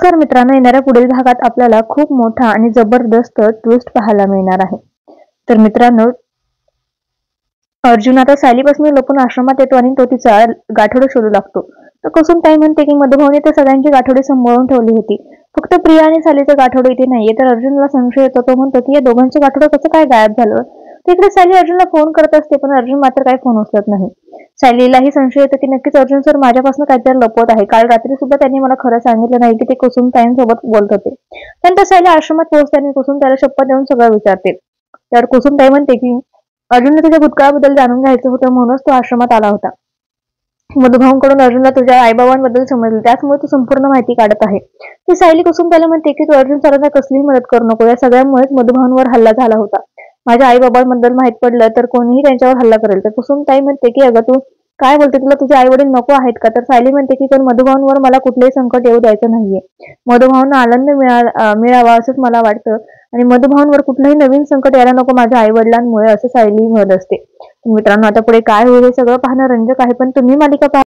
नमस्कार मित्रांनो, येणाऱ्या पुढील भागात आपल्याला खूप मोठा आणि जबरदस्त ट्विस्ट पाहायला मिळणार आहे. तर मित्रांनो, अर्जुन आता सायलीपासून लपून आश्रमात येतो आणि तो तिचा गाठोडं शोधू लागतो. तर कुसुम ताई म्हणते की मधुभाऊने तर सगळ्यांची गाठोडी सांभाळून ठेवली होती, फक्त प्रिया आणि सायलीचं गाठोडं इथे नाहीये. तर अर्जुनला संशय येतो. तो म्हणतो की या दोघांचं गाठोडं कसं काय गायब झालं. तिकडे सायली अर्जुनला फोन करत असते, पण अर्जुन मात्र काही फोन उचलत नाही. सायलीलाही संशय येतो की नक्कीच अर्जुन सर माझ्यापासून काहीतरी लपवत आहे. काल रात्री सुद्धा त्यांनी मला खरं सांगितलं नाही की ते कुसुम ताईंसोबत बोलत होते. त्यानंतर सायली आश्रमात पोहोचते आणि कुसुम त्याला शपथ देऊन सगळं विचारते. तर कुसुम ताई म्हणते की अर्जुनला तुझ्या भूतकाळाबद्दल जाणून घ्यायचं होतं, म्हणूनच तो आश्रमात आला होता. मधुभाऊंकडून अर्जुनला तुझ्या आईबाबांबद्दल समजलं, त्याचमुळे तू संपूर्ण माहिती काढत आहे. ती सायली कुसुम त्याला म्हणते की तू अर्जुन सरांना कसलीही मदत करू नको. या सगळ्यामुळेच मधुभाऊंवर हल्ला झाला होता. माझ्या आईबाबांबद्दल माहित पडलं तर कोणीही त्यांच्यावर हल्ला करेल. तर कुसुम ताई म्हणते की अगं तू काय बोलते, तुला तुझे आई वडील नको आहेत का. तर सायली म्हणते की पण मधुभाऊंवर मला कुठलेही संकट येऊ द्यायचं नाहीये. मधुभाऊंना आनंद मिळावा असंच मला वाटतं आणि मधुभाऊंवर कुठलंही नवीन संकट यायला नको माझ्या आई वडिलांमुळे, असं सायली म्हणत असते. मित्रांनो, आता पुढे काय होईल हे सगळं पाहणं रंजक आहे, पण तुम्ही मालिका